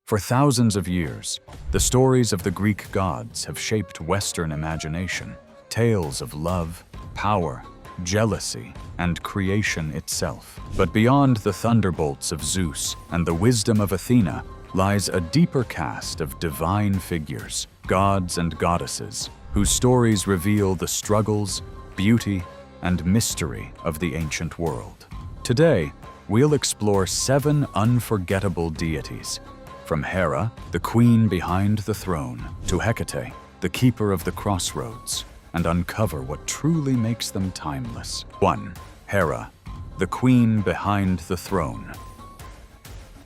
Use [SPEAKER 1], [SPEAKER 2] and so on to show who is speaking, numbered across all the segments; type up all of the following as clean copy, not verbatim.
[SPEAKER 1] For thousands of years, the stories of the Greek gods have shaped Western imagination. Tales of love, power, jealousy, and creation itself. But beyond the thunderbolts of Zeus and the wisdom of Athena lies a deeper cast of divine figures, gods and goddesses, whose stories reveal the struggles, beauty, and mystery of the ancient world. Today, we'll explore 7 unforgettable deities, from Hera, the queen behind the throne, to Hecate, the keeper of the crossroads, and uncover what truly makes them timeless. 1. Hera, the queen behind the throne.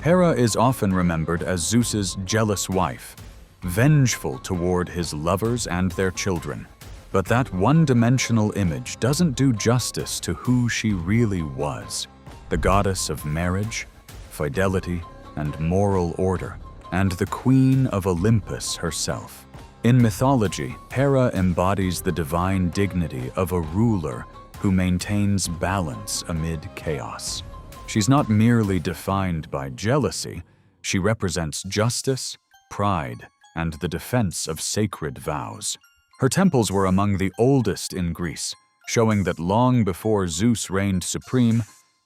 [SPEAKER 1] Hera is often remembered as Zeus's jealous wife, vengeful toward his lovers and their children. But that one-dimensional image doesn't do justice to who she really was. The goddess of marriage, fidelity, and moral order, and the queen of Olympus herself. In mythology, Hera embodies the divine dignity of a ruler who maintains balance amid chaos. She's not merely defined by jealousy, she represents justice, pride, and the defense of sacred vows. Her temples were among the oldest in Greece, showing that long before Zeus reigned supreme,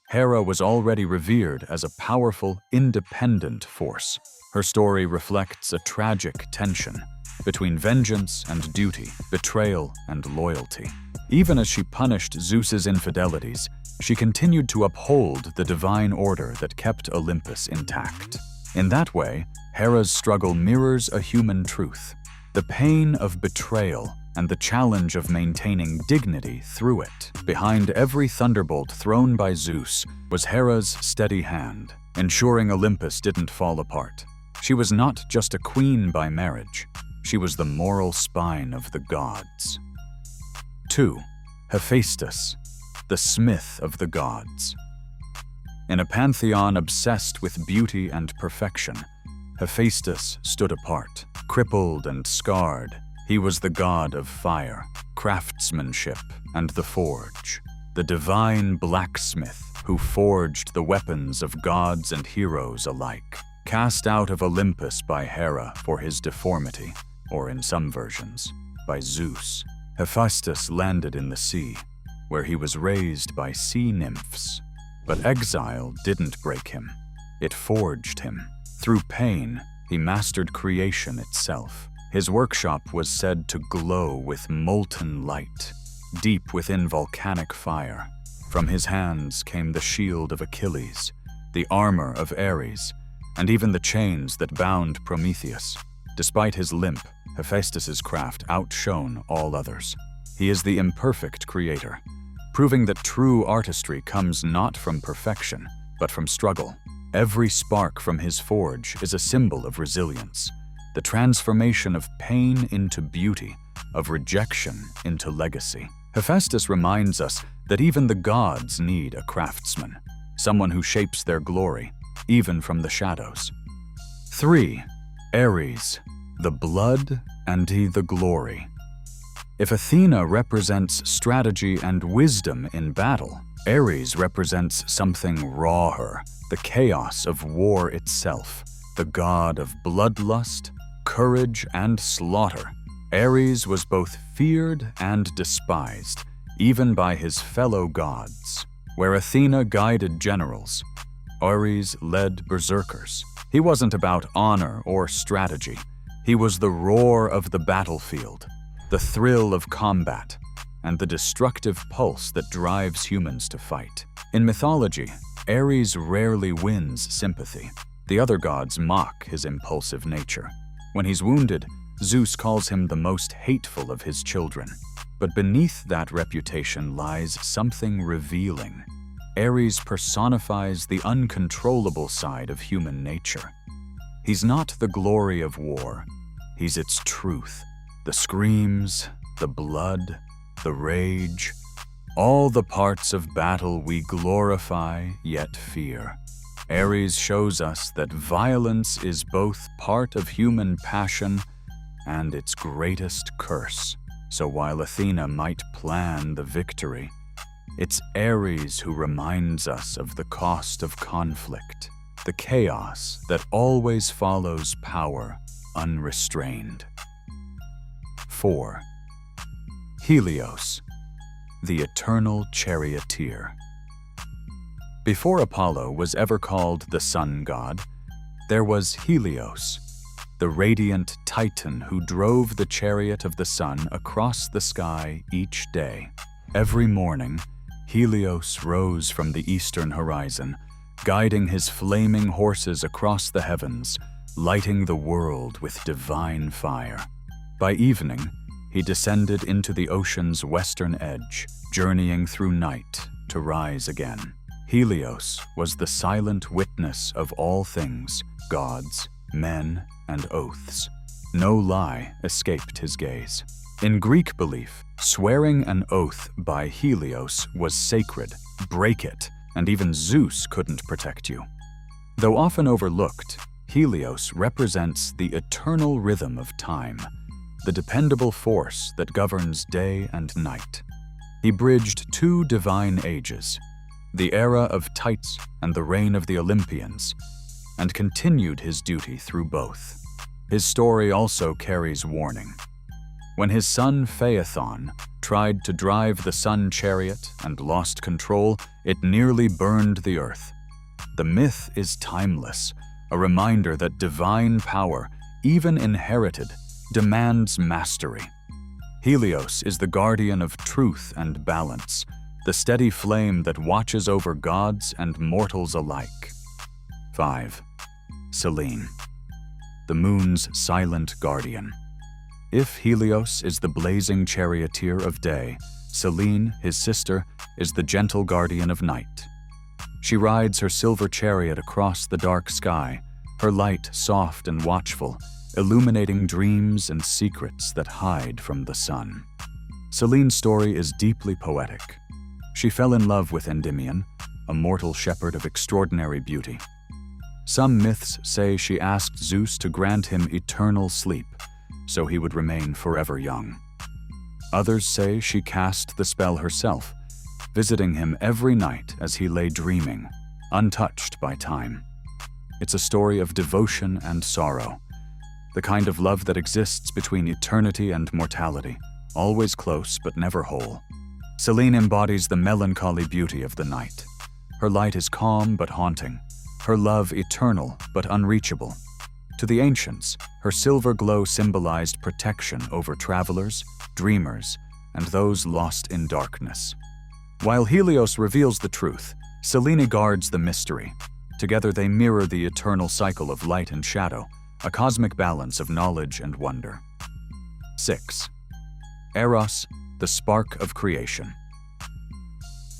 [SPEAKER 1] Hera was already revered as a powerful, independent force. Her story reflects a tragic tension between vengeance and duty, betrayal and loyalty. Even as she punished Zeus's infidelities, she continued to uphold the divine order that kept Olympus intact. In that way, Hera's struggle mirrors a human truth: the pain of betrayal and the challenge of maintaining dignity through it. Behind every thunderbolt thrown by Zeus was Hera's steady hand, ensuring Olympus didn't fall apart. She was not just a queen by marriage, she was the moral spine of the gods. 2. Hephaestus, the smith of the gods. In a pantheon obsessed with beauty and perfection, Hephaestus stood apart. Crippled and scarred, he was the god of fire, craftsmanship, and the forge, the divine blacksmith who forged the weapons of gods and heroes alike. Cast out of Olympus by Hera for his deformity, or in some versions, by Zeus, Hephaestus landed in the sea, where he was raised by sea nymphs. But exile didn't break him, it forged him. Through pain, he mastered creation itself. His workshop was said to glow with molten light, deep within volcanic fire. From his hands came the shield of Achilles, the armor of Ares, and even the chains that bound Prometheus. Despite his limp, Hephaestus's craft outshone all others. He is the imperfect creator, proving that true artistry comes not from perfection, but from struggle. Every spark from his forge is a symbol of resilience, the transformation of pain into beauty, of rejection into legacy. Hephaestus reminds us that even the gods need a craftsman, someone who shapes their glory, even from the shadows. 3. Ares, the blood and the glory. If Athena represents strategy and wisdom in battle, Ares represents something rawer, the chaos of war itself, the god of bloodlust, courage, and slaughter. Ares was both feared and despised, even by his fellow gods. Where Athena guided generals, Ares led berserkers. He wasn't about honor or strategy. He was the roar of the battlefield, the thrill of combat, and the destructive pulse that drives humans to fight. In mythology, Ares rarely wins sympathy. The other gods mock his impulsive nature. When he's wounded, Zeus calls him the most hateful of his children. But beneath that reputation lies something revealing. Ares personifies the uncontrollable side of human nature. He's not the glory of war, he's its truth. The screams, the blood, the rage, all the parts of battle we glorify yet fear. Ares shows us that violence is both part of human passion and its greatest curse. So while Athena might plan the victory, it's Ares who reminds us of the cost of conflict, the chaos that always follows power unrestrained. 4. Helios, the eternal charioteer. Before Apollo was ever called the sun god, there was Helios, the radiant Titan who drove the chariot of the sun across the sky each day. Every morning, Helios rose from the eastern horizon, guiding his flaming horses across the heavens, lighting the world with divine fire. By evening, he descended into the ocean's western edge, journeying through night to rise again. Helios was the silent witness of all things, gods, men, and oaths. No lie escaped his gaze. In Greek belief, swearing an oath by Helios was sacred. Break it, and even Zeus couldn't protect you. Though often overlooked, Helios represents the eternal rhythm of time, the dependable force that governs day and night. He bridged two divine ages, the era of Titans and the reign of the Olympians, and continued his duty through both. His story also carries warning. When his son Phaethon tried to drive the sun chariot and lost control, it nearly burned the earth. The myth is timeless, a reminder that divine power, even inherited, demands mastery. Helios is the guardian of truth and balance, the steady flame that watches over gods and mortals alike. 5. Selene, the moon's silent guardian. If Helios is the blazing charioteer of day, Selene, his sister, is the gentle guardian of night. She rides her silver chariot across the dark sky, her light soft and watchful, illuminating dreams and secrets that hide from the sun. Selene's story is deeply poetic. She fell in love with Endymion, a mortal shepherd of extraordinary beauty. Some myths say she asked Zeus to grant him eternal sleep, so he would remain forever young. Others say she cast the spell herself, visiting him every night as he lay dreaming, untouched by time. It's a story of devotion and sorrow, the kind of love that exists between eternity and mortality, always close but never whole. Selene embodies the melancholy beauty of the night. Her light is calm but haunting, her love eternal but unreachable. To the ancients, her silver glow symbolized protection over travelers, dreamers, and those lost in darkness. While Helios reveals the truth, Selene guards the mystery. Together they mirror the eternal cycle of light and shadow, a cosmic balance of knowledge and wonder. 6. Eros, the spark of creation.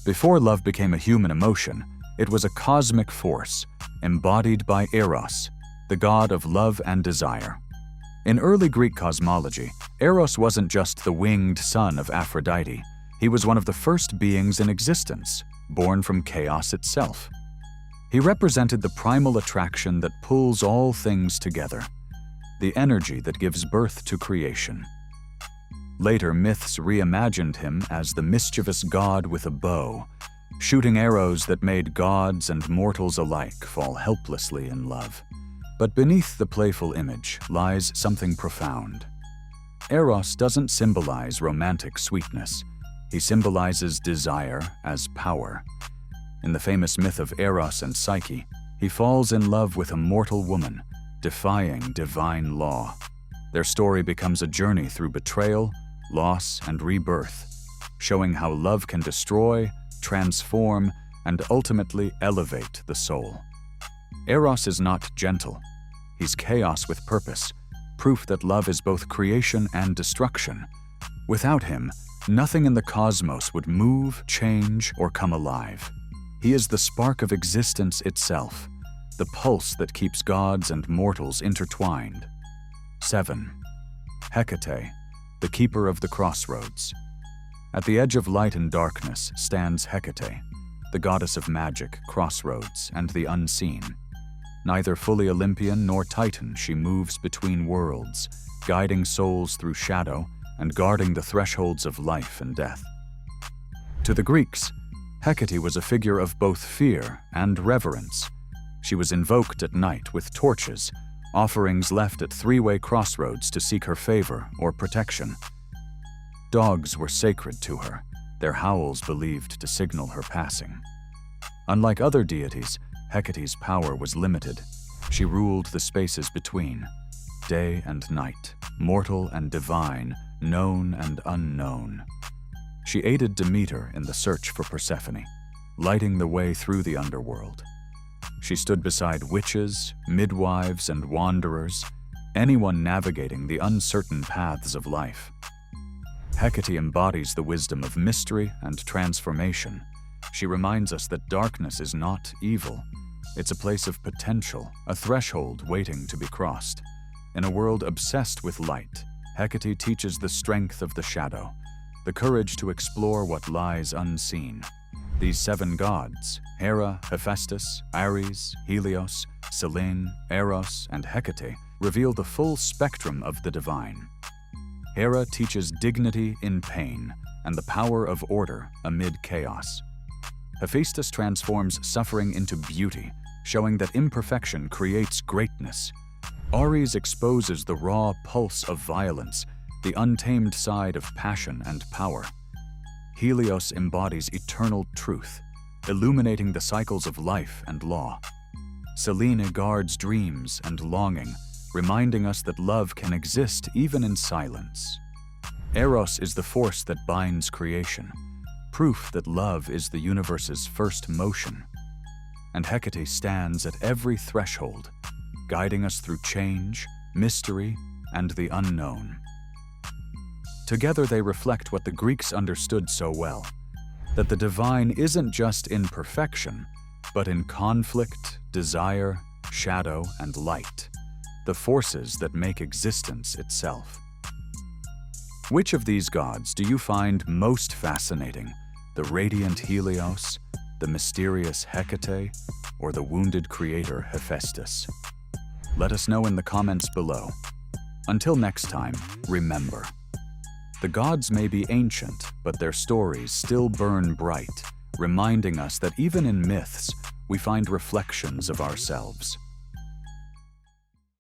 [SPEAKER 1] Before love became a human emotion, it was a cosmic force, embodied by Eros, the god of love and desire. In early Greek cosmology, Eros wasn't just the winged son of Aphrodite. He was one of the first beings in existence, born from chaos itself. He represented the primal attraction that pulls all things together, the energy that gives birth to creation. Later myths reimagined him as the mischievous god with a bow, shooting arrows that made gods and mortals alike fall helplessly in love. But beneath the playful image lies something profound. Eros doesn't symbolize romantic sweetness. He symbolizes desire as power. In the famous myth of Eros and Psyche, he falls in love with a mortal woman, defying divine law. Their story becomes a journey through betrayal, loss, and rebirth, showing how love can destroy, transform, and ultimately elevate the soul. Eros is not gentle. He's chaos with purpose, proof that love is both creation and destruction. Without him, nothing in the cosmos would move, change, or come alive. He is the spark of existence itself, the pulse that keeps gods and mortals intertwined. 7. Hecate, the keeper of the crossroads. At the edge of light and darkness stands Hecate, the goddess of magic, crossroads, and the unseen. Neither fully Olympian nor Titan, she moves between worlds, guiding souls through shadow and guarding the thresholds of life and death. To the Greeks, Hecate was a figure of both fear and reverence. She was invoked at night with torches, offerings left at three-way crossroads to seek her favor or protection. Dogs were sacred to her, their howls believed to signal her passing. Unlike other deities, Hecate's power was limited. She ruled the spaces between, day and night, mortal and divine, known and unknown. She aided Demeter in the search for Persephone, lighting the way through the underworld. She stood beside witches, midwives, and wanderers, anyone navigating the uncertain paths of life. Hecate embodies the wisdom of mystery and transformation. She reminds us that darkness is not evil. It's a place of potential, a threshold waiting to be crossed. In a world obsessed with light, Hecate teaches the strength of the shadow, the courage to explore what lies unseen. These seven gods, Hera, Hephaestus, Ares, Helios, Selene, Eros, and Hecate, reveal the full spectrum of the divine. Hera teaches dignity in pain and the power of order amid chaos. Hephaestus transforms suffering into beauty, showing that imperfection creates greatness. Ares exposes the raw pulse of violence, the untamed side of passion and power. Helios embodies eternal truth, illuminating the cycles of life and law. Selene guards dreams and longing, reminding us that love can exist even in silence. Eros is the force that binds creation, proof that love is the universe's first motion. And Hecate stands at every threshold, guiding us through change, mystery, and the unknown. Together they reflect what the Greeks understood so well, that the divine isn't just in perfection, but in conflict, desire, shadow, and light, the forces that make existence itself. Which of these gods do you find most fascinating? The radiant Helios, the mysterious Hecate, or the wounded creator Hephaestus? Let us know in the comments below. Until next time, remember, the gods may be ancient, but their stories still burn bright, reminding us that even in myths, we find reflections of ourselves.